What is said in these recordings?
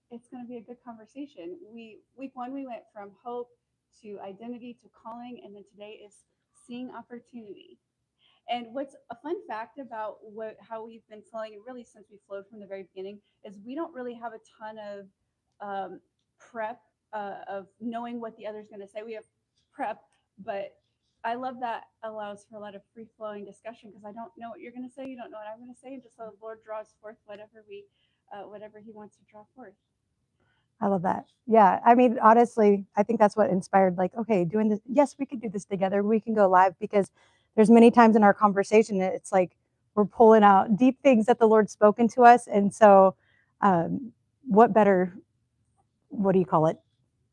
It's going to be a good conversation. Week one we went from hope to identity to calling, and then today is seeing opportunity. And what's a fun fact about how we've been flowing, and really since we flowed from the very beginning, is we don't really have a ton of prep of knowing what the other's going to say. We have prep, but I love that allows for a lot of free flowing discussion because I don't know what you're going to say, you don't know what I'm going to say, and just the Lord draws forth whatever He wants to draw forth. I love that. Yeah. I mean, honestly, I think that's what inspired, like, okay, doing this. Yes, we could do this together. We can go live because there's many times in our conversation, it's like we're pulling out deep things that the Lord's spoken to us. And so, what better, what do you call it?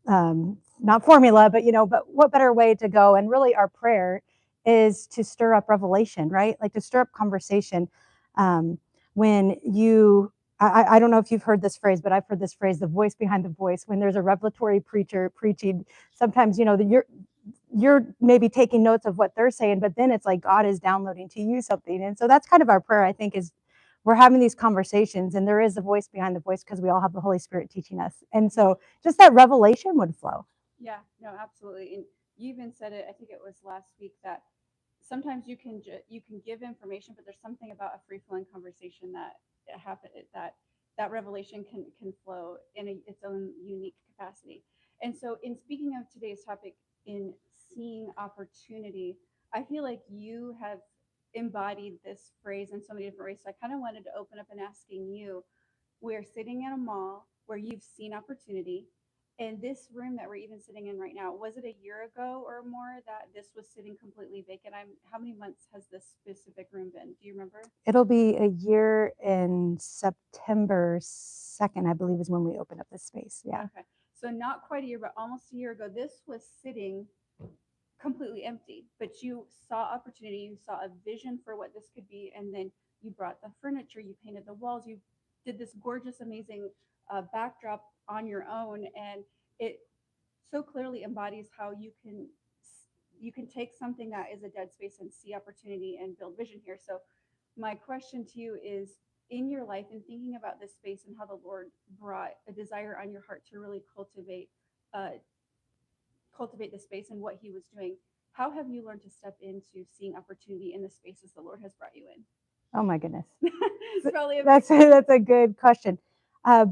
Not formula, but, but what better way to go? And really, our prayer is to stir up revelation, right? Like to stir up conversation. Um, when you I don't know if you've heard this phrase, but I've heard this phrase, the voice behind the voice. When there's a revelatory preacher preaching, sometimes, you're maybe taking notes of what they're saying, but then it's like God is downloading to you something. And so that's kind of our prayer, I think, is we're having these conversations and there is a voice behind the voice because we all have the Holy Spirit teaching us. And so just that revelation would flow. Yeah, no, absolutely. And you even said it, I think it was last week, that sometimes you can give information, but there's something about a free flowing conversation that happen that revelation can flow in its own unique capacity. And so, in speaking of today's topic, in seeing opportunity, I feel like you have embodied this phrase in so many different ways. So I kind of wanted to open up and asking you, we're sitting in a mall where you've seen opportunity. And this room that we're even sitting in right now, was it a year ago or more that this was sitting completely vacant? How many months has this specific room been? Do you remember? It'll be a year in September 2nd, I believe, is when we open up this space. Yeah. Okay. So not quite a year, but almost a year ago, this was sitting completely empty. But you saw opportunity, you saw a vision for what this could be, and then you brought the furniture, you painted the walls, you did this gorgeous, amazing backdrop on your own, and it so clearly embodies how you can take something that is a dead space and see opportunity and build vision here. So my question to you is, in your life and thinking about this space and how the Lord brought a desire on your heart to really uh, cultivate the space and what He was doing, how have you learned to step into seeing opportunity in the spaces the Lord has brought you in? Oh my goodness. It's probably a big That's question. that's a good question. Uh,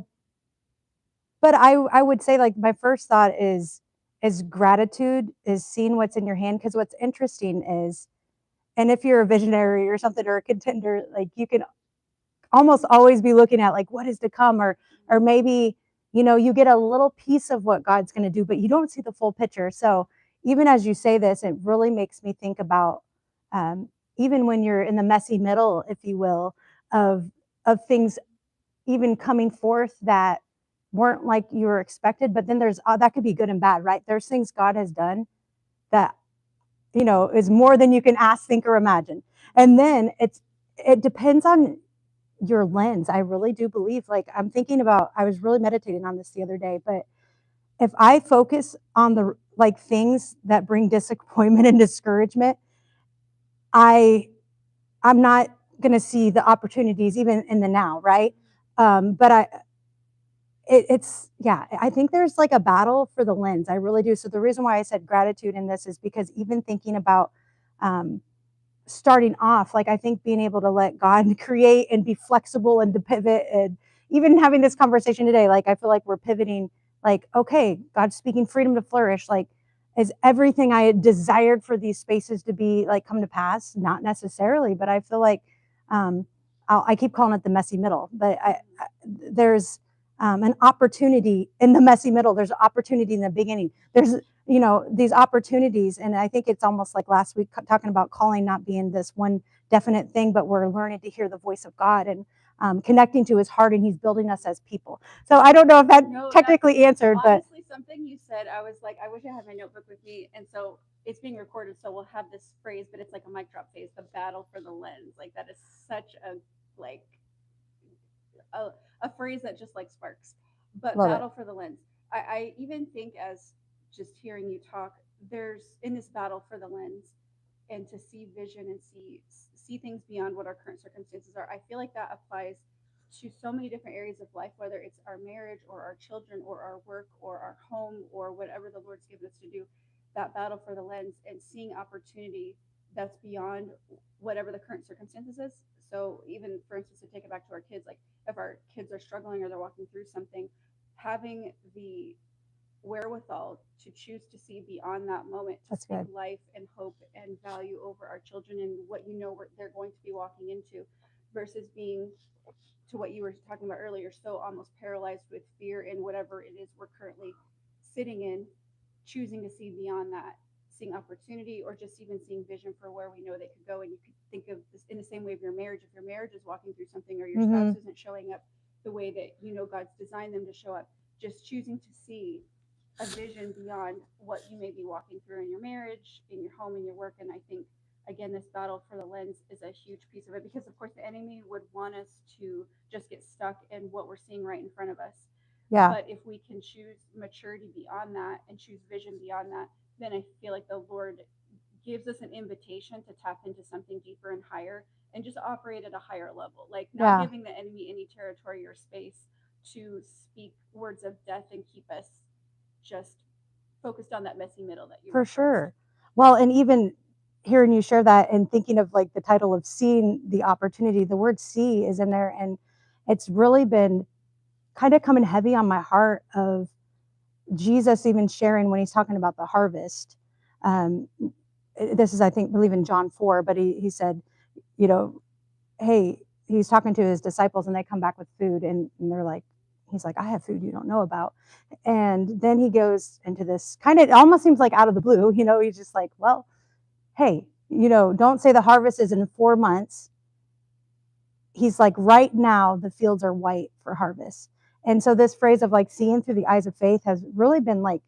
but I would say, like, my first thought is gratitude, is seeing what's in your hand, because what's interesting is, and if you're a visionary or something or a contender, like, you can almost always be looking at, like, what is to come, or maybe, you get a little piece of what God's going to do, but you don't see the full picture. So even as you say this, it really makes me think about, even when you're in the messy middle, if you will, of things even coming forth that weren't like you were expected, but then there's that could be good and bad, right? There's things God has done that, is more than you can ask, think, or imagine. And then it depends on your lens. I really do believe, like, I'm thinking about, I was really meditating on this the other day, but if I focus on the, like, things that bring disappointment and discouragement, I I'm not going to see the opportunities even in the now, right? But it's, yeah, I think there's like a battle for the lens. I really do. So the reason why I said gratitude in this is because even thinking about, um, starting off, like, I think being able to let God create and be flexible and to pivot, and even having this conversation today, like, I feel like we're pivoting, like, okay, God's speaking freedom to flourish, like, is everything I had desired for these spaces to be, like, come to pass? Not necessarily, but I feel like, um, I keep calling it the messy middle, but there's, an opportunity in the messy middle. There's an opportunity in the beginning. There's, these opportunities, and I think it's almost like last week talking about calling not being this one definite thing, but we're learning to hear the voice of God, and connecting to His heart, and He's building us as people. So I don't know if that No, that's technically answered, but honestly something you said. I was like, I wish I had my notebook with me. And so it's being recorded, so we'll have this phrase, but it's like a mic drop phase, the battle for the lens. Like that is such like a, a phrase that just like sparks. But love it. battle for the lens. I even think as just hearing you talk, there's in this battle for the lens and to see vision and see things beyond what our current circumstances are. I feel like that applies to so many different areas of life, whether it's our marriage or our children or our work or our home or whatever the Lord's given us to do, that battle for the lens and seeing opportunity that's beyond whatever the current circumstances is. So even for instance, to take it back to our kids, like if our kids are struggling or they're walking through something, having the wherewithal to choose to see beyond that moment, to That's speak good. life and hope and value over our children and what they're going to be walking into, versus being, to what you were talking about earlier, so almost paralyzed with fear in whatever it is we're currently sitting in, choosing to see beyond that, seeing opportunity or just even seeing vision for where we know they could go. And you could think of this in the same way of your marriage. If your marriage is walking through something or your spouse isn't showing up the way that you know God's designed them to show up, just choosing to see a vision beyond what you may be walking through in your marriage, in your home, in your work. And I think, again, this battle for the lens is a huge piece of it, because, of course, the enemy would want us to just get stuck in what we're seeing right in front of us. Yeah. But if we can choose maturity beyond that and choose vision beyond that, then I feel like the Lord gives us an invitation to tap into something deeper and higher and just operate at a higher level, like not Yeah. giving the enemy any territory or space to speak words of death and keep us just focused on that messy middle that you For referenced. sure. Well, and even hearing you share that and thinking of like the title of seeing the opportunity, the word see is in there, and it's really been kind of coming heavy on my heart of Jesus even sharing when he's talking about the harvest. Um, this is, I think, believe in John 4, but he said, you know, hey, he's talking to his disciples and they come back with food, and they're like, he's like, I have food you don't know about. And then he goes into this kind of, it almost seems like out of the blue, he's just like, well, hey, don't say the harvest is in 4 months. He's like, right now the fields are white for harvest. And so this phrase of like seeing through the eyes of faith has really been like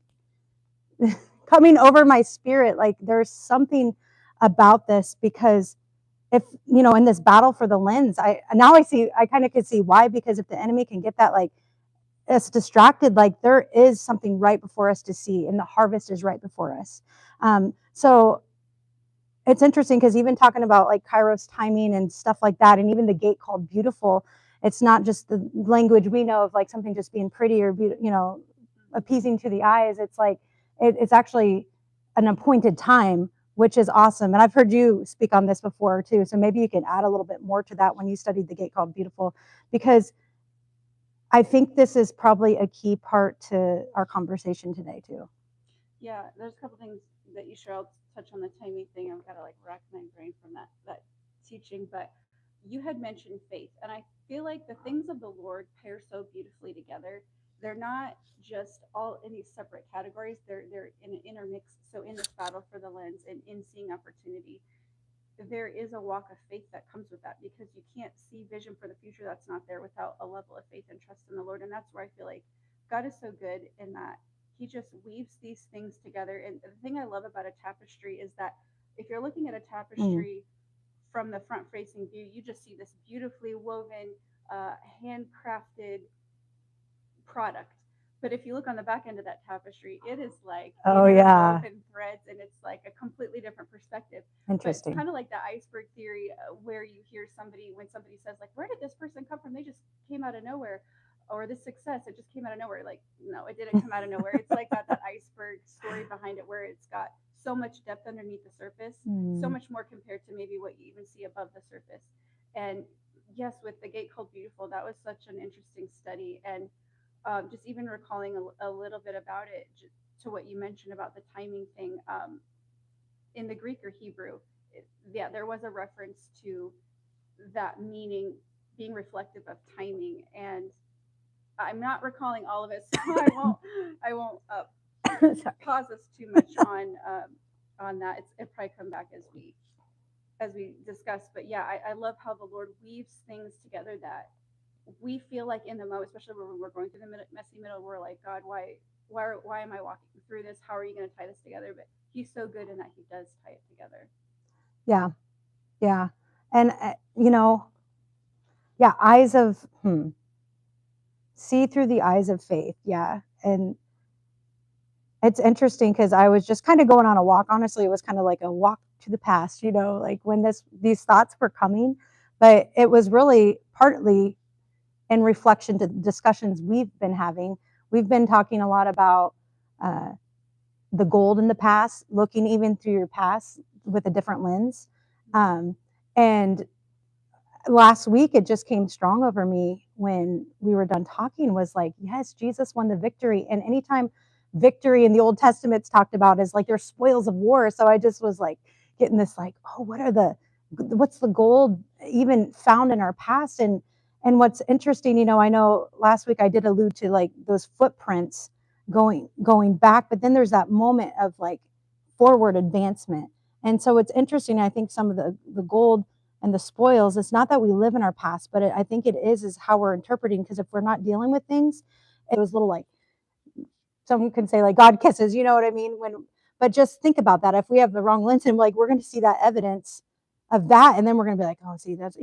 coming over my spirit. Like there's something about this, because if in this battle for the lens, I kind of could see why, because if the enemy can get that, like, us distracted, like there is something right before us to see, and the harvest is right before us. So it's interesting, because even talking about like Kairos timing and stuff like that, and even the gate called beautiful, it's not just the language we know of like something just being pretty or appeasing to the eyes. It's like it's actually an appointed time, which is awesome. And I've heard you speak on this before too, so maybe you can add a little bit more to that when you studied the gate called beautiful, because I think this is probably a key part to our conversation today too. Yeah, there's a couple things that you share. I'll touch on the timing thing. I've got to like rack my brain from that teaching. But you had mentioned faith, and I feel like the things of the Lord pair so beautifully together. They're not just all in these separate categories. They're in an intermix. So in this battle for the lens and in seeing opportunity, there is a walk of faith that comes with that, because you can't see vision for the future that's not there without a level of faith and trust in the Lord. And that's where I feel like God is so good in that he just weaves these things together. And the thing I love about a tapestry is that if you're looking at a tapestry from the front facing view, you just see this beautifully woven, handcrafted product. But if you look on the back end of that tapestry, it is like interwoven threads, and it's like a completely different perspective. Interesting. But kind of like the iceberg theory, where you hear when somebody says like, "Where did this person come from? They just came out of nowhere," or "This success, it just came out of nowhere." Like, no, it didn't come out of nowhere. It's like got that iceberg story behind it, where it's got so much depth underneath the surface, so much more compared to maybe what you even see above the surface. And yes, with the gate called beautiful, that was such an interesting study. And just even recalling a little bit about it, to what you mentioned about the timing thing, in the Greek or Hebrew, there was a reference to that meaning being reflective of timing. And I'm not recalling all of it, so I won't pause us too much on that. It'll probably come back as we discuss. But yeah, I love how the Lord weaves things together that we feel like in the moment, especially when we're going through the messy middle, we're like, God, why am I walking through this? How are you going to tie this together? But he's so good in that he does tie it together. Yeah. And eyes of see through the eyes of faith. Yeah. And it's interesting, because I was just kind of going on a walk. Honestly, it was kind of like a walk to the past, like when these thoughts were coming. But it was really partly in reflection to discussions we've been having, we've been talking a lot about uh, the gold in the past, looking even through your past with a different lens. And last week it just came strong over me when we were done talking, was like, yes, Jesus won the victory. And anytime victory in the Old Testament's talked about is like there's spoils of war. So I just was like getting this like, oh, what's the gold even found in our past? And what's interesting, I know last week I did allude to like those footprints going back, but then there's that moment of like forward advancement. And so it's interesting. I think some of the gold and the spoils, it's not that we live in our past, but I think it is how we're interpreting, because if we're not dealing with things, those little, like, someone can say like God kisses, you know what I mean? But just think about that. If we have the wrong lens, and like we're going to see that evidence of that, and then we're going to be like, oh, see, that's,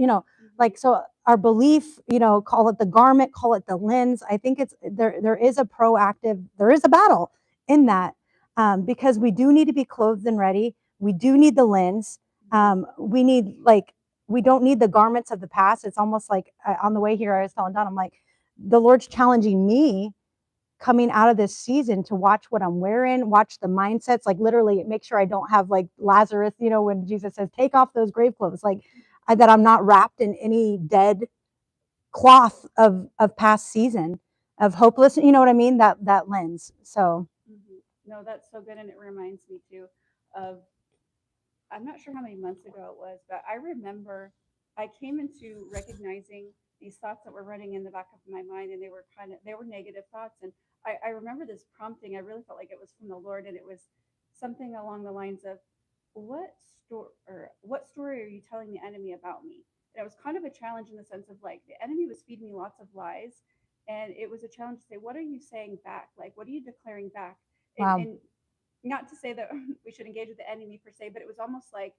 like, so our belief, call it the garment, call it the lens. I think it's there is a proactive, there is a battle in that, because we do need to be clothed and ready. We do need the lens. We need, like, we don't need the garments of the past. It's almost like, on the way here, I was telling Don, I'm like, the Lord's challenging me coming out of this season to watch what I'm wearing, watch the mindsets, like literally make sure I don't have like Lazarus, when Jesus says, take off those grave clothes, like that I'm not wrapped in any dead cloth of past season of hopeless, you know what I mean? That lens. So no, that's so good. And it reminds me too of, I'm not sure how many months ago it was, but I remember I came into recognizing these thoughts that were running in the back of my mind, and they were negative thoughts. And I remember this prompting. I really felt like it was from the Lord, and it was something along the lines of, what story are you telling the enemy about me? And it was kind of a challenge in the sense of like the enemy was feeding me lots of lies, and it was a challenge to say, what are you saying back? Like, what are you declaring back? And wow. and not to say that we should engage with the enemy per se, but it was almost like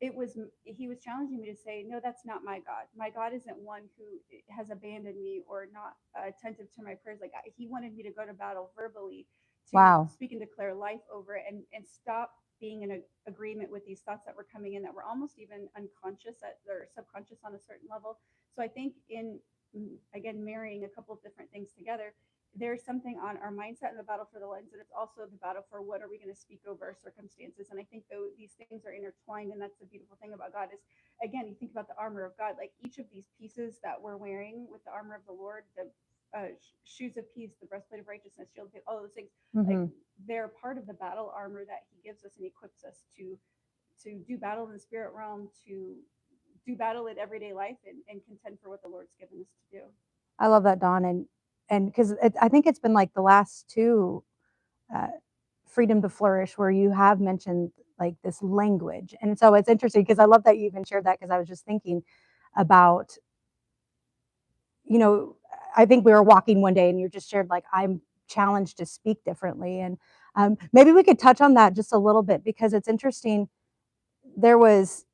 it was he was challenging me to say, no, that's not my God. My God isn't one who has abandoned me or not attentive to my prayers. Like, he wanted me to go to battle verbally, to Wow. speak and declare life over it, and stop being in agreement with these thoughts that were coming in that were almost even unconscious or subconscious on a certain level. So I think in, again, marrying a couple of different things together, there's something on our mindset and the battle for the lens, and it's also the battle for what are we going to speak over our circumstances. And I think though these things are intertwined, and that's the beautiful thing about God is, again, you think about the armor of God, like each of these pieces that we're wearing with the armor of the Lord, the shoes of peace, the breastplate of righteousness, shield of faith, all those things, like they're part of the battle armor that He gives us and equips us to do battle in the spirit realm, to do battle in everyday life, and contend for what the Lord's given us to do. I love that, Dawn. And because I think it's been like the last two, uh, Freedom to Flourish, where you have mentioned like this language. And so it's interesting because I love that you even shared that, because I was just thinking about, I think we were walking one day and you just shared like, I'm challenged to speak differently. And maybe we could touch on that just a little bit, because it's interesting. There was,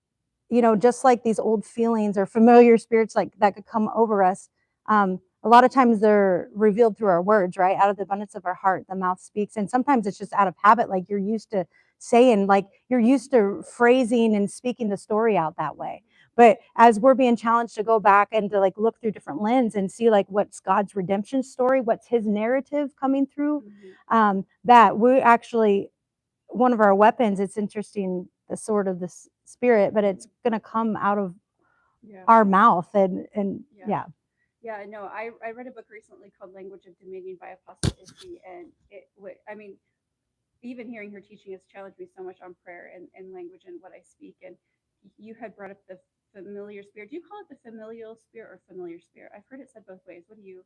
just like these old feelings or familiar spirits like that could come over us. A lot of times they're revealed through our words, right? Out of the abundance of our heart, the mouth speaks. And sometimes it's just out of habit, like you're used to saying, like you're used to phrasing and speaking the story out that way. But as we're being challenged to go back and to like look through different lens and see like what's God's redemption story, what's His narrative coming through, that we actually, one of our weapons, it's interesting, the sword of the spirit, but it's going to come out of our mouth. And yeah. Yeah, no, I read a book recently called Language of Dominion by Apostle Ishi, and I mean, even hearing her teaching has challenged me so much on prayer and language and what I speak. And you had brought up the familiar spirit. Do you call it the familial spirit or familiar spirit? I've heard it said both ways. What do you?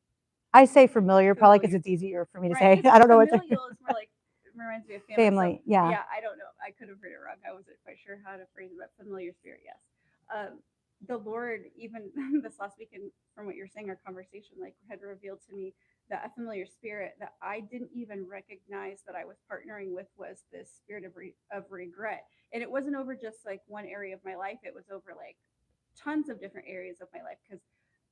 I say familiar, probably because it's easier for me to say. I don't know what familial is more like, it reminds me of family. So, yeah. Yeah, I don't know. I could have heard it wrong. I wasn't quite sure how to phrase it, but familiar spirit, yes. The Lord, even this last weekend, from what you're saying, our conversation, like, had revealed to me that a familiar spirit that I didn't even recognize that I was partnering with was this spirit of regret. And it wasn't over just like one area of my life. It was over like tons of different areas of my life, because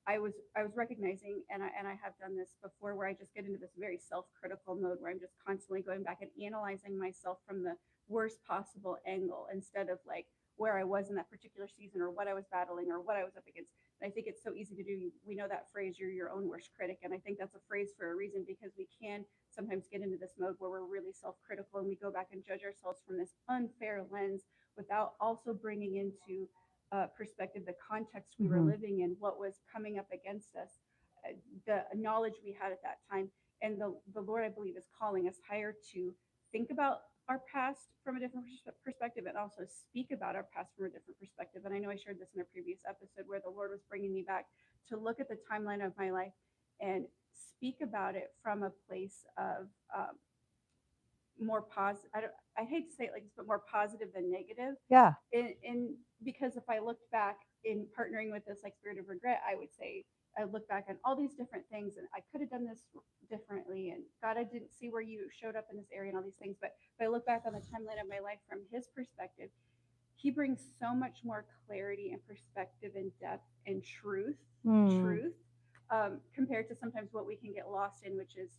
I was recognizing, and I have done this before, where I just get into this very self-critical mode where I'm just constantly going back and analyzing myself from the worst possible angle, instead of like where I was in that particular season, or what I was battling, or what I was up against. And I think it's so easy to do. We know that phrase, you're your own worst critic. And I think that's a phrase for a reason, because we can sometimes get into this mode where we're really self-critical and we go back and judge ourselves from this unfair lens without also bringing into perspective the context we were Mhm. living in, what was coming up against us, the knowledge we had at that time. And the Lord, I believe, is calling us higher to think about our past from a different perspective, and also speak about our past from a different perspective. And I know I shared this in a previous episode where the Lord was bringing me back to look at the timeline of my life and speak about it from a place of more positive. I hate to say it like this, but more positive than negative. Yeah. Because if I looked back in partnering with this like spirit of regret, I would say I look back on all these different things and I could have done this differently. And God, I didn't see where you showed up in this area and all these things. But if I look back on the timeline of my life from His perspective, He brings so much more clarity and perspective and depth and truth, compared to sometimes what we can get lost in, which is,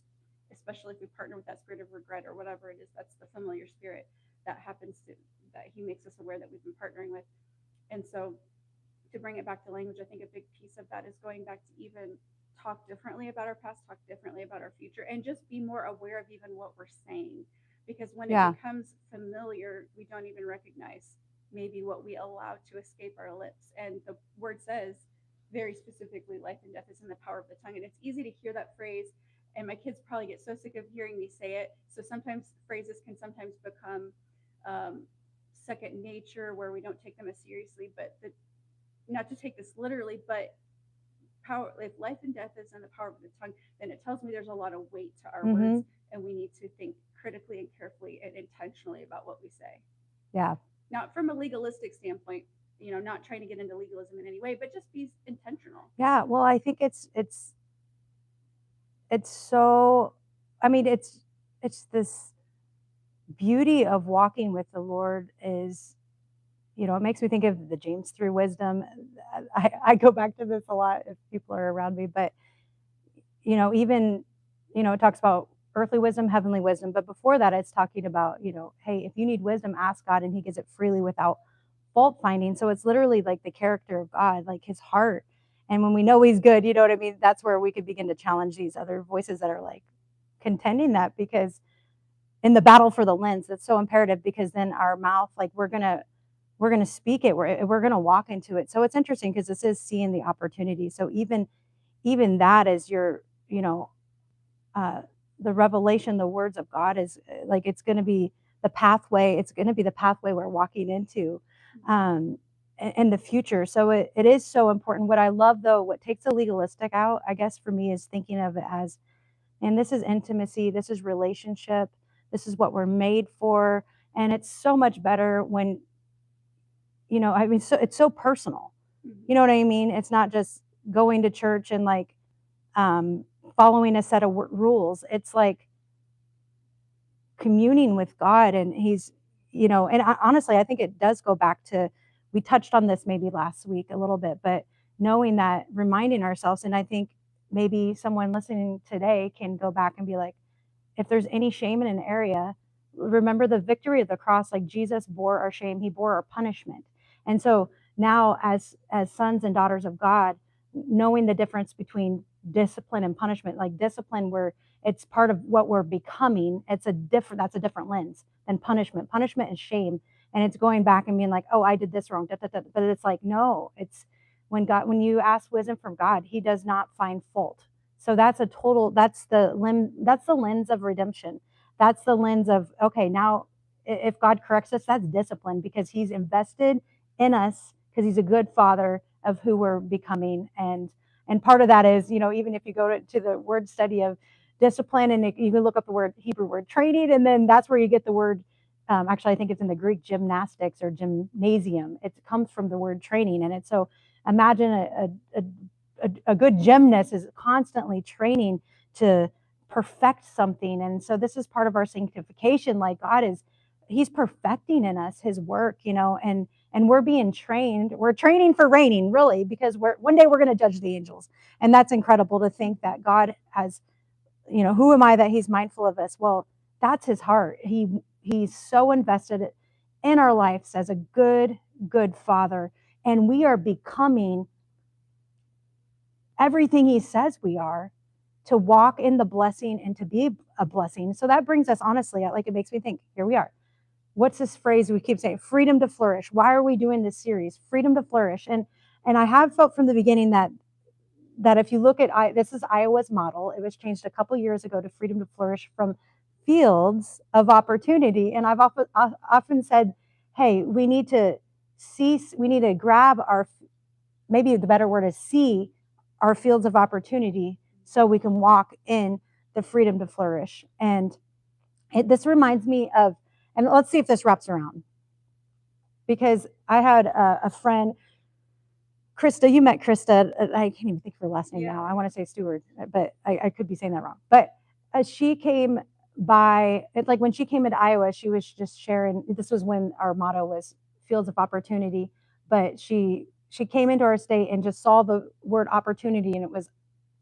especially if we partner with that spirit of regret or whatever it is, that's the familiar spirit that happens to, that He makes us aware that we've been partnering with. And so, to bring it back to language, I think a big piece of that is going back to even talk differently about our past, talk differently about our future, and just be more aware of even what we're saying. Because when it Yeah. becomes familiar, we don't even recognize maybe what we allow to escape our lips. And the word says very specifically, life and death is in the power of the tongue. And it's easy to hear that phrase. And my kids probably get so sick of hearing me say it. So sometimes phrases can sometimes become um, second nature, where we don't take them as seriously. But not to take this literally, but power, if life and death is in the power of the tongue, then it tells me there's a lot of weight to our Mm-hmm. words, and we need to think critically and carefully and intentionally about what we say. Yeah. Not from a legalistic standpoint, not trying to get into legalism in any way, but just be intentional. Yeah. Well, I think it's so, I mean, it's this beauty of walking with the Lord is, it makes me think of the James 3 wisdom. I go back to this a lot if people are around me, but even, it talks about earthly wisdom, heavenly wisdom. But before that, it's talking about, hey, if you need wisdom, ask God and He gives it freely without fault finding. So it's literally like the character of God, like His heart. And when we know He's good, you know what I mean? That's where we could begin to challenge these other voices that are like contending that, because in the battle for the lens, that's so imperative, because then our mouth, like we're going to speak it. We're going to walk into it. So it's interesting because this is seeing the opportunity. So even that is your, uh, the revelation, the words of God is like, it's going to be the pathway. It's going to be the pathway we're walking into in the future. So it is so important. What I love though, what takes the legalistic out, I guess for me, is thinking of it as, and this is intimacy, this is relationship, this is what we're made for. And it's so much better when, I mean, so it's so personal. You know what I mean? It's not just going to church and like following a set of rules. It's like communing with God, and He's, and honestly, I think it does go back to, we touched on this maybe last week a little bit, but knowing that, reminding ourselves, and I think maybe someone listening today can go back and be like, if there's any shame in an area, remember the victory of the cross. Like Jesus bore our shame, He bore our punishment. And so now, as sons and daughters of God, knowing the difference between discipline and punishment, like discipline where it's part of what we're becoming, that's a different lens than punishment. Punishment is shame, and it's going back and being like, oh, I did this wrong, but it's like, no, it's when you ask wisdom from God, He does not find fault. So that's the lens of redemption. That's the lens of, okay, now if God corrects us, that's discipline, because He's invested in us, because He's a good Father of who we're becoming. And part of that is, even if you go to the word study of discipline, and you can look up the Hebrew word training, and then that's where you get the word, actually I think it's in the Greek, gymnastics or gymnasium. It comes from the word training. And it's, so imagine a good gymnast is constantly training to perfect something. And so this is part of our sanctification. Like He's perfecting in us His work, and we're being trained. We're training for reigning, really, because one day we're going to judge the angels. And that's incredible to think that God has, who am I that He's mindful of us? Well, that's His heart. He's so invested in our lives as a good Father. And we are becoming everything he says we are, to walk in the blessing and to be a blessing. So that brings us, honestly, like, it makes me think, here we are. What's this phrase we keep saying? Freedom to flourish. Why are we doing this series? Freedom to flourish. And I have felt from the beginning that if you look at, this is Iowa's model. It was changed a couple years ago to freedom to flourish from fields of opportunity. And I've often said, hey, we need to grab our, maybe the better word is see our fields of opportunity so we can walk in the freedom to flourish. And this reminds me of, and let's see if this wraps around, because I had a friend, Krista. You met Krista. I can't even think of her last name now. I want to say Stewart, but I could be saying that wrong. But she came by, like when she came into Iowa, she was just sharing. This was when our motto was Fields of Opportunity. But she came into our state and just saw the word opportunity, and it was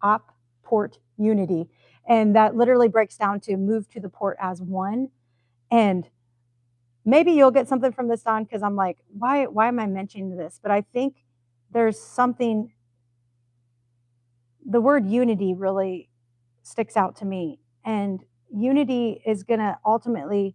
op port unity, and that literally breaks down to move to the port as one. And maybe you'll get something from this, Don, because I'm like, why am I mentioning this? But I think there's something, the word unity really sticks out to me. And unity is going to ultimately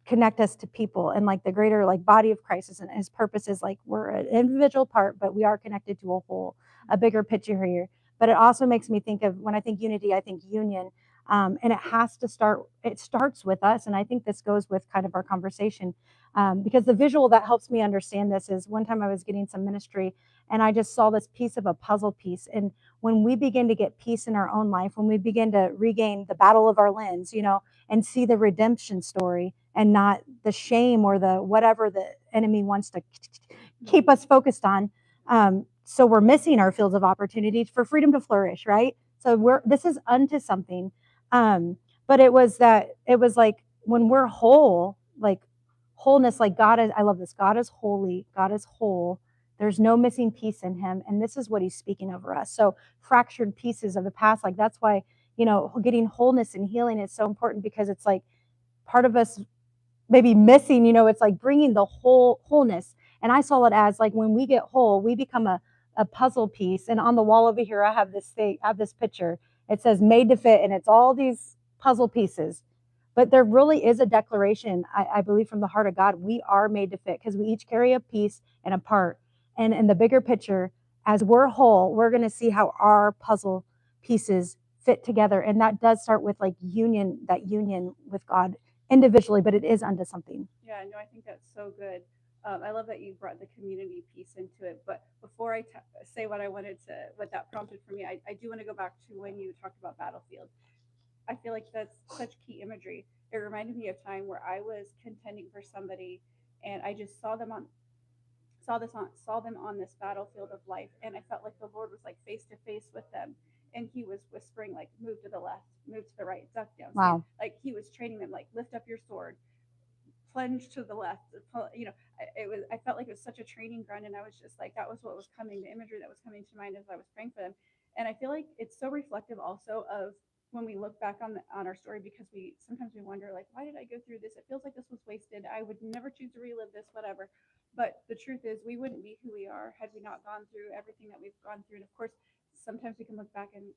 connect us to people and like the greater like body of Christ. And his purpose is like we're an individual part, but we are connected to a whole, a bigger picture here. But it also makes me think of, when I think unity, I think union. And it starts with us. And I think this goes with kind of our conversation, because the visual that helps me understand this is, one time I was getting some ministry and I just saw this piece of a puzzle piece. And when we begin to get peace in our own life, when we begin to regain the battle of our lens, and see the redemption story and not the shame or the whatever the enemy wants to keep us focused on. So we're missing our fields of opportunity for freedom to flourish, right? So this is unto something. But it was like when we're whole, like wholeness, like God is, I love this. God is holy. God is whole. There's no missing piece in him. And this is what he's speaking over us. So fractured pieces of the past, like that's why, getting wholeness and healing is so important, because it's like part of us maybe missing, it's like bringing the wholeness. And I saw it as like when we get whole, we become a puzzle piece. And on the wall over here, I have this picture. It says made to fit, and it's all these puzzle pieces. But there really is a declaration, I believe, from the heart of God. We are made to fit because we each carry a piece and a part. And in the bigger picture, as we're whole, we're going to see how our puzzle pieces fit together. And that does start with like that union with God individually, but it is unto something. Yeah, no, I think that's so good. I love that you brought the community piece into it. But before I say what that prompted for me, I do want to go back to when you talked about battlefield. I feel like that's such key imagery. It reminded me of time where I was contending for somebody, and I just saw them on this battlefield of life, and I felt like the Lord was like face to face with them, and he was whispering like, move to the left, move to the right, duck down, stand. Wow. Like he was training them, like lift up your sword, plunge to the left. I felt like it was such a training ground, and I was just like, that was what was coming, the imagery that was coming to mind as I was praying for them. And I feel like it's so reflective also of when we look back on our story, because we sometimes we wonder like, why did I go through this? It feels like this was wasted. I would never choose to relive this, whatever. But the truth is, we wouldn't be who we are had we not gone through everything that we've gone through. And of course, sometimes we can look back and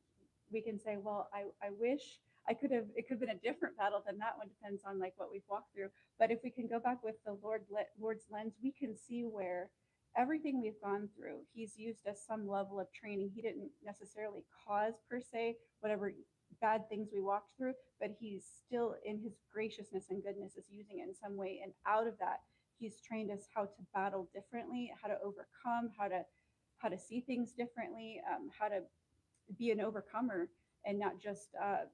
we can say, well, I wish I could have, it could have been a different battle than that one, depends on like what we've walked through. But if we can go back with the Lord's lens, we can see where everything we've gone through, he's used as some level of training. He didn't necessarily cause per se whatever bad things we walked through, but he's still in his graciousness and goodness is using it in some way. And out of that, he's trained us how to battle differently, how to overcome, how to see things differently, how to be an overcomer and not just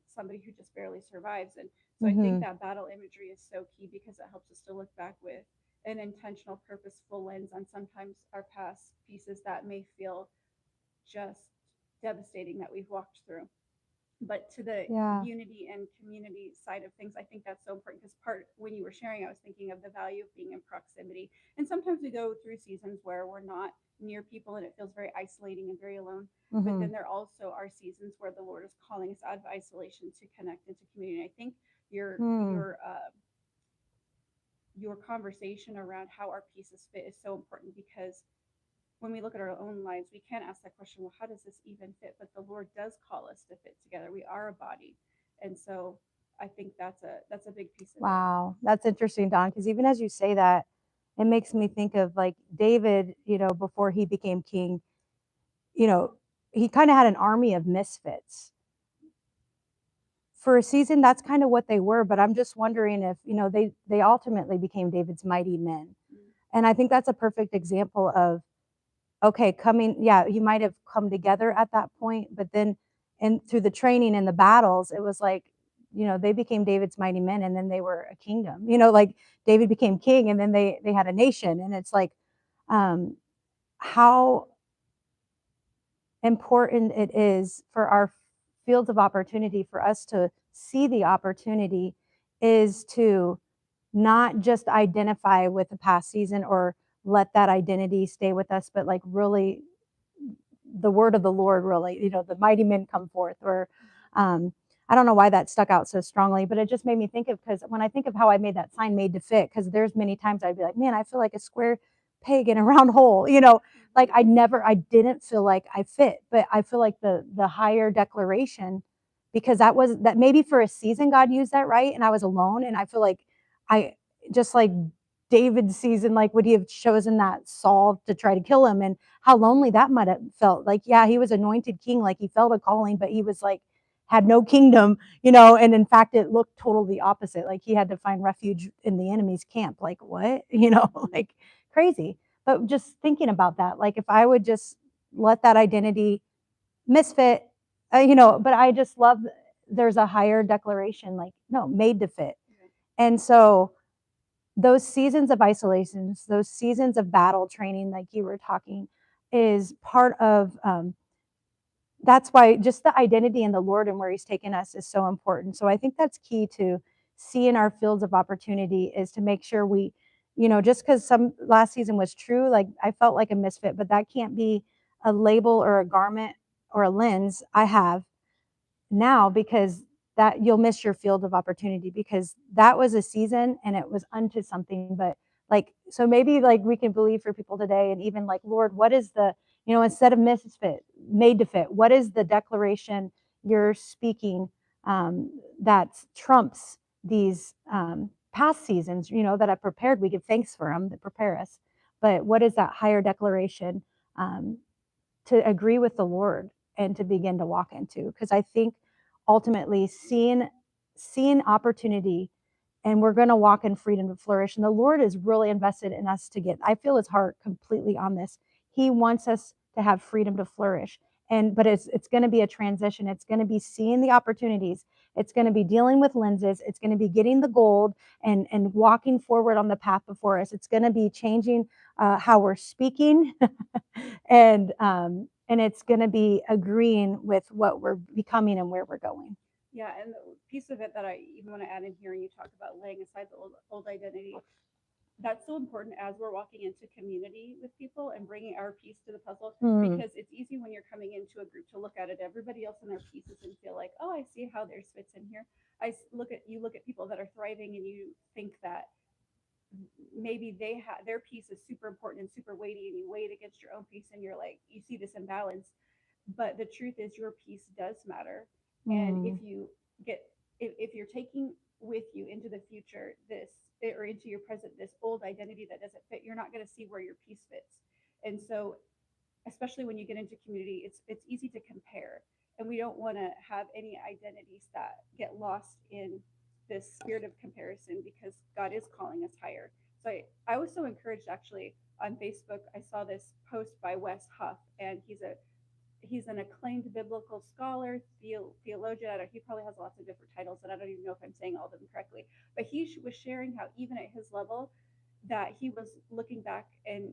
somebody who just barely survives. And so I think that battle imagery is so key because it helps us to look back with an intentional, purposeful lens on sometimes our past pieces that may feel just devastating that we've walked through. But to the Yeah. unity and community side of things, I think that's so important because part when you were sharing, I was thinking of the value of being in proximity. And sometimes we go through seasons where we're not near people and it feels very isolating and very alone. But then there also are seasons where the Lord is calling us out of isolation to connect into community. And I think your your uh, your conversation around how our pieces fit is so important because when we look at our own lives, we can ask that question, well, how does this even fit? But the Lord does call us to fit together. We are a body. And so I think that's a big piece of it. Wow, that's interesting, Don, because even as you say that, it makes me think of like David, before he became king, you know, he kind of had an army of misfits. For a season, that's kind of what they were, but I'm just wondering if, they ultimately became David's mighty men. Mm. And I think that's a perfect example of, okay, you might have come together at that point, but then and through the training and the battles, it was like, they became David's mighty men, and then they were a kingdom. Like David became king, and then they had a nation. And it's like, how important it is for our fields of opportunity, for us to see the opportunity, is to not just identify with the past season or let that identity stay with us, but like really the word of the Lord, really, the mighty men come forth. Or I don't know why that stuck out so strongly, but it just made me think of, because when I think of how I made that sign made to fit, because there's many times I'd be like, man, I feel like a square peg in a round hole, like I didn't feel like I fit. But I feel like the higher declaration, because that maybe for a season God used that, right? And I was alone, and I feel like I just like David's season, like would he have chosen that Saul to try to kill him, and how lonely that might have felt. Like, yeah, he was anointed king, like he felt a calling, but he was like had no kingdom, and in fact it looked totally opposite. Like he had to find refuge in the enemy's camp. Like what? Like crazy. But just thinking about that, like if I would just let that identity misfit, but I just love there's a higher declaration, like no, made to fit. And so those seasons of isolations, those seasons of battle training, like you were talking, is part of that's why just the identity in the Lord and where he's taken us is so important. So I think that's key to see in our fields of opportunity, is to make sure we, just because some last season was true, like I felt like a misfit, but that can't be a label or a garment or a lens I have now, because that you'll miss your field of opportunity, because that was a season and it was unto something. But like, so maybe like we can believe for people today, and even like, Lord, what is the, instead of misfit, made to fit, what is the declaration you're speaking that trumps these past seasons, that have prepared? We give thanks for them that prepare us, but what is that higher declaration um, to agree with the Lord and to begin to walk into? Because I think ultimately seeing opportunity, and we're going to walk in freedom to flourish. And the Lord is really invested in us to get, I feel his heart completely on this. He wants us to have freedom to flourish. But it's going to be a transition. It's going to be seeing the opportunities. It's going to be dealing with lenses. It's going to be getting the gold and walking forward on the path before us. It's going to be changing how we're speaking, and it's going to be agreeing with what we're becoming and where we're going. Yeah, and the piece of it that I even want to add in here, and you talk about laying aside the old identity, that's so important as we're walking into community with people and bringing our piece to the puzzle, because it's easy when you're coming into a group to look at it, everybody else in their pieces, and feel like, oh, I see how theirs fits in here. Look at people that are thriving, and you think that maybe their piece is super important and super weighty, and you weigh it against your own piece, and you're like, you see this imbalance. But the truth is your piece does matter. And if you get if you're taking with you into the future this, or into your present, this old identity that doesn't fit, you're not going to see where your piece fits. And so especially when you get into community, it's easy to compare, and we don't want to have any identities that get lost in this spirit of comparison, because God is calling us higher. So I was so encouraged, actually, on Facebook. I saw this post by Wes Huff, and he's an acclaimed biblical scholar, theologian. He probably has lots of different titles, and I don't even know if I'm saying all of them correctly. But he was sharing how even at his level, that he was looking back and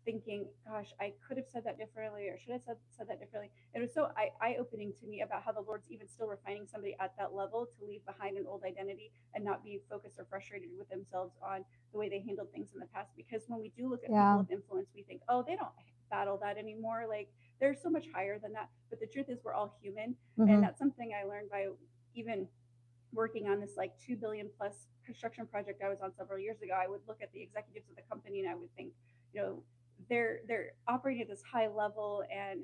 thinking, gosh, I could have said that differently, or should have said that differently. It was so eye-opening to me about how the Lord's even still refining somebody at that level to leave behind an old identity and not be focused or frustrated with themselves on the way they handled things in the past. Because when we do look at people of influence, we think, oh, they don't battle that anymore. Like they're so much higher than that. But the truth is, we're all human. And that's something I learned by even working on this like 2 billion plus construction project I was on several years ago. I would look at the executives of the company and I would think, you know, they're operating at this high level, and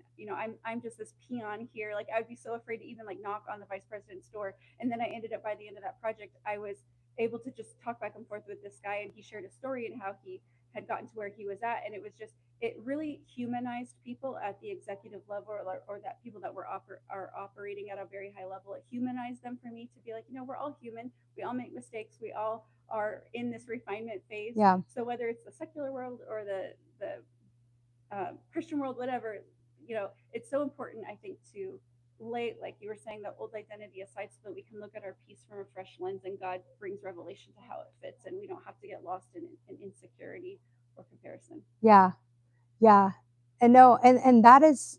I'm just this peon here. Like, I'd be so afraid to even like knock on the vice president's door. And then I ended up, by the end of that project, I was able to just talk back and forth with this guy, and he shared a story and how he had gotten to where he was at. And it was just, it really humanized people at the executive level, or that people that are operating at a very high level. It humanized them for me to be like, we're all human, we all make mistakes, we all are in this refinement phase. Yeah. So whether it's the secular world or the Christian world, whatever, it's so important, I think, to lay, like you were saying, the old identity aside, so that we can look at our piece from a fresh lens, and God brings revelation to how it fits, and we don't have to get lost in insecurity or comparison. Yeah. Yeah. And no, and that is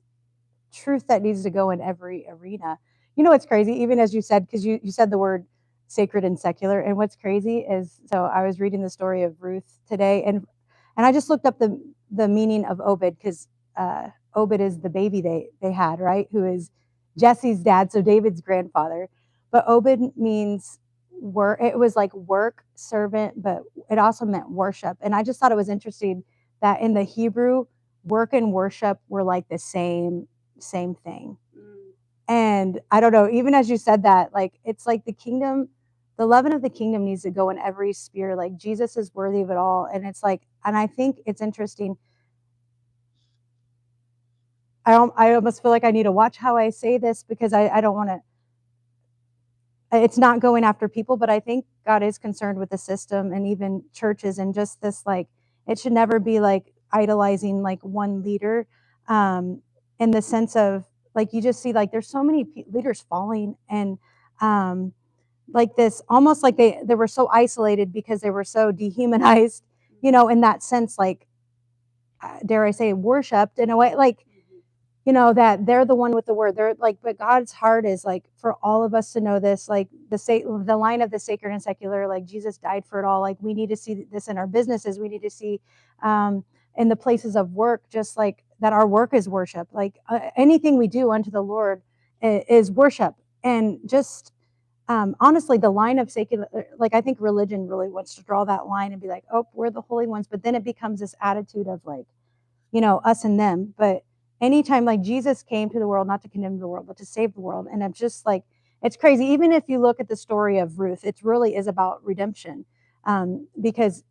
truth that needs to go in every arena. It's crazy, even as you said, because you said the word sacred and secular. And what's crazy is, so I was reading the story of Ruth today, and I just looked up the meaning of Obed, because Obed is the baby they had, right? Who is Jesse's dad, so David's grandfather. But Obed means work. It was like work, servant, but it also meant worship. And I just thought it was interesting that in the Hebrew, work and worship were like the same thing. And I don't know, even as you said that, like, it's like the leaven of the kingdom needs to go in every sphere. Like, Jesus is worthy of it all. And it's like, and I think it's interesting. I almost feel like I need to watch how I say this, because I don't want to, it's not going after people, but I think God is concerned with the system and even churches, and just this, like, it should never be like idolizing like one leader, in the sense of, like, you just see, like, there's so many leaders falling, and like this, almost like they were so isolated because they were so dehumanized, in that sense, like, dare I say, worshipped in a way, like, that they're the one with the word. They're like, but God's heart is like for all of us to know this, like the line of the sacred and secular, like Jesus died for it all. Like, we need to see this in our businesses. We need to see in the places of work, just like that our work is worship. Like, anything we do unto the Lord is worship. And just honestly, the line of secular, like, I think religion really wants to draw that line and be like, oh, we're the holy ones. But then it becomes this attitude of like, us and them. But anytime, like, Jesus came to the world not to condemn the world, but to save the world. And I'm just like, it's crazy. Even if you look at the story of Ruth, it really is about redemption, because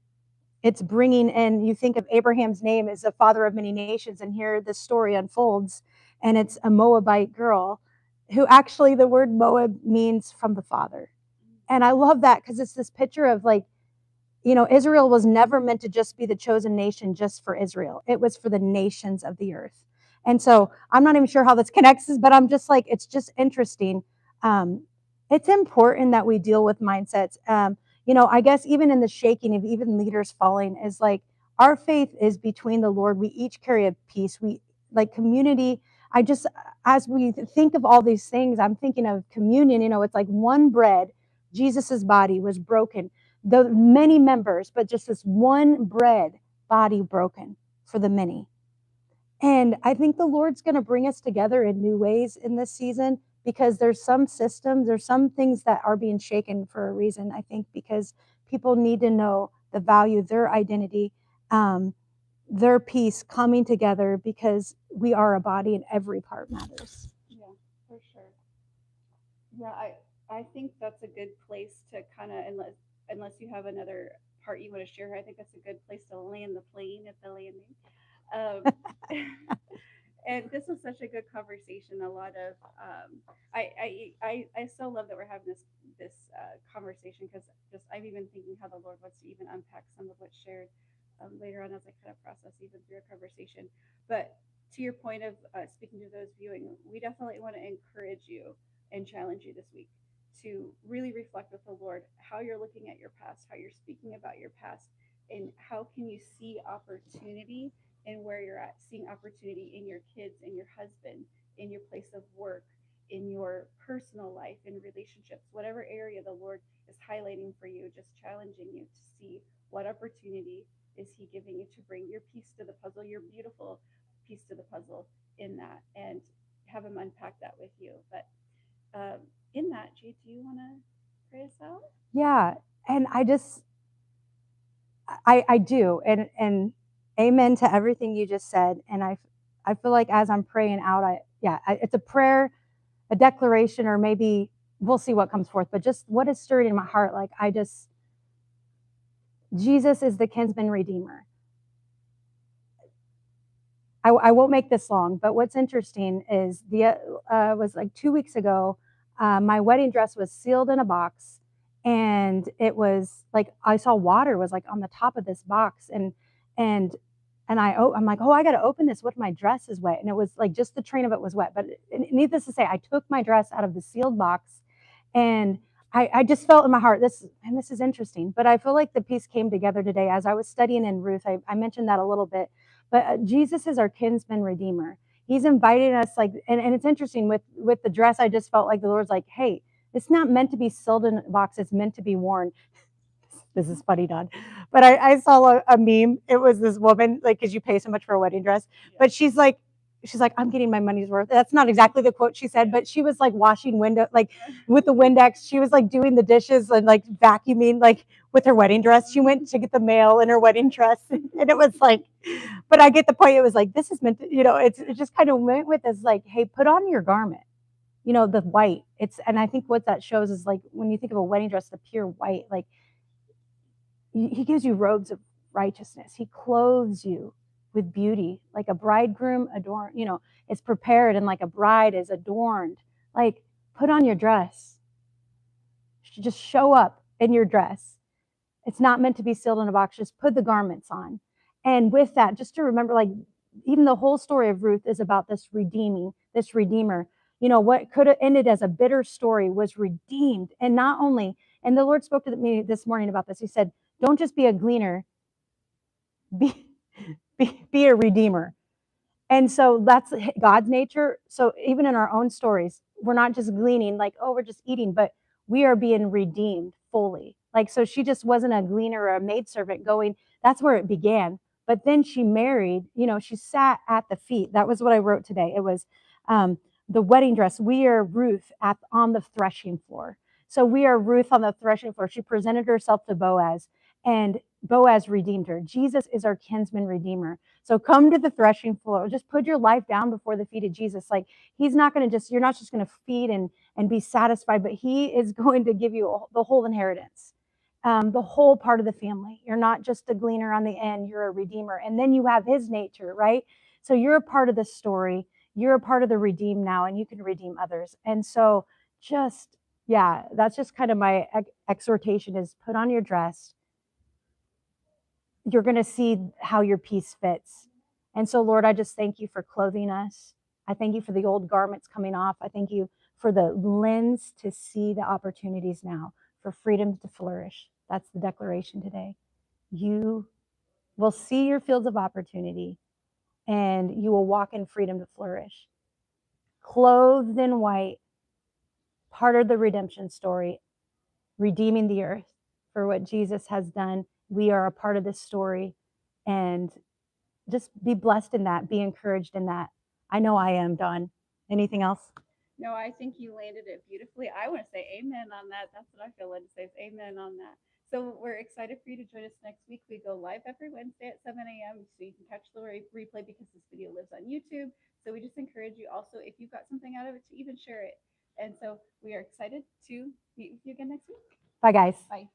it's bringing in, you think of Abraham's name as the father of many nations, and here this story unfolds, and it's a Moabite girl who, actually, the word Moab means from the father. And I love that, because it's this picture of like, Israel was never meant to just be the chosen nation just for Israel. It was for the nations of the earth. And so I'm not even sure how this connects, but I'm just like, it's just interesting. It's important that we deal with mindsets. I guess even in the shaking of even leaders falling is like, our faith is between the Lord. We each carry a piece. We like community. As we think of all these things, I'm thinking of communion. It's like one bread. Jesus's body was broken, the many members, but just this one bread, body broken for the many. And I think the Lord's going to bring us together in new ways in this season, because there's some systems, there's some things that are being shaken for a reason, I think, because people need to know the value, their identity, their peace coming together, because we are a body and every part matters. Yeah, for sure. Yeah, I think that's a good place to kind of, unless you have another part you want to share, I think that's a good place to land the plane at the landing. Um, and this was such a good conversation. A lot of I so love that we're having this conversation, because just I'm even thinking how the Lord wants to even unpack some of what's shared later on, as I kind of process even through a conversation. But to your point of speaking to those viewing, we definitely want to encourage you and challenge you this week to really reflect with the Lord how you're looking at your past, how you're speaking about your past, and how can you see opportunity in where you're at, seeing opportunity in your kids, in your husband, in your place of work, in your personal life, in relationships, whatever area the Lord is highlighting for you, just challenging you to see what opportunity is He giving you to bring your piece to the puzzle, your beautiful piece to the puzzle in that, and have Him unpack that with you. But in that, Jade, do you want to pray us out? Yeah, and I do, and amen to everything you just said. And I feel like as I'm praying out, it's a prayer, a declaration, or maybe we'll see what comes forth, but just what is stirred in my heart. Like Jesus is the kinsman redeemer. I won't make this long, but what's interesting is was like 2 weeks ago, my wedding dress was sealed in a box, and it was like I saw water was like on the top of this box, and I'm like, oh, I got to open this. What, my dress is wet, and it was like just the train of it was wet. But needless to say, I took my dress out of the sealed box, and I just felt in my heart this is interesting. But I feel like the piece came together today as I was studying in Ruth. I mentioned that a little bit, but Jesus is our kinsman redeemer. He's inviting us, like, and it's interesting with the dress. I just felt like the Lord's like, hey, it's not meant to be sealed in a box. It's meant to be worn. This is funny, Don. But I saw a meme. It was this woman, like, because you pay so much for a wedding dress, but she's like, I'm getting my money's worth. That's not exactly the quote she said, but she was like washing window, like with the Windex. She was like doing the dishes and like vacuuming, like with her wedding dress. She went to get the mail in her wedding dress, and it was like, but I get the point. It was like, this is meant to, it just kind of went with this, like, hey, put on your garment, the white. And I think what that shows is, like, when you think of a wedding dress, the pure white, like, he gives you robes of righteousness. He clothes you with beauty, like a bridegroom adorned, is prepared, and like a bride is adorned. Like, put on your dress. Just show up in your dress. It's not meant to be sealed in a box. Just put the garments on. And with that, just to remember, like, even the whole story of Ruth is about this redeemer. What could have ended as a bitter story was redeemed. And not only, and the Lord spoke to me this morning about this. He said, don't just be a gleaner, be a redeemer. And so that's God's nature. So even in our own stories, we're not just gleaning, like, oh, we're just eating, but we are being redeemed fully. Like, so she just wasn't a gleaner or a maidservant going, that's where it began. But then she married, she sat at the feet. That was what I wrote today. It was the wedding dress. We are Ruth on the threshing floor. So we are Ruth on the threshing floor. She presented herself to Boaz, and Boaz redeemed her. Jesus is our kinsman redeemer. So come to the threshing floor. Just put your life down before the feet of Jesus. Like, he's not going to you're not just going to feed and be satisfied, but he is going to give you the whole inheritance, the whole part of the family. You're not just a gleaner on the end, you're a redeemer. And then you have his nature, right? So you're a part of the story. You're a part of the redeemed now, and you can redeem others. And so that's just kind of my exhortation is put on your dress. You're going to see how your piece fits. And so, Lord, I just thank you for clothing us. I thank you for the old garments coming off. I thank you for the lens to see the opportunities now, for freedom to flourish. That's the declaration today. You will see your fields of opportunity, and you will walk in freedom to flourish. Clothed in white, part of the redemption story, redeeming the earth for what Jesus has done. We are a part of this story, and just be blessed in that, be encouraged in that. I know I am, Dawn. Anything else? No, I think you landed it beautifully. I want to say amen on that. That's what I feel led to say is amen on that. So we're excited for you to join us next week. We go live every Wednesday at 7 a.m. So you can catch the replay because this video lives on YouTube. So we just encourage you also, if you got something out of it, to even share it. And so we are excited to meet with you again next week. Bye, guys. Bye.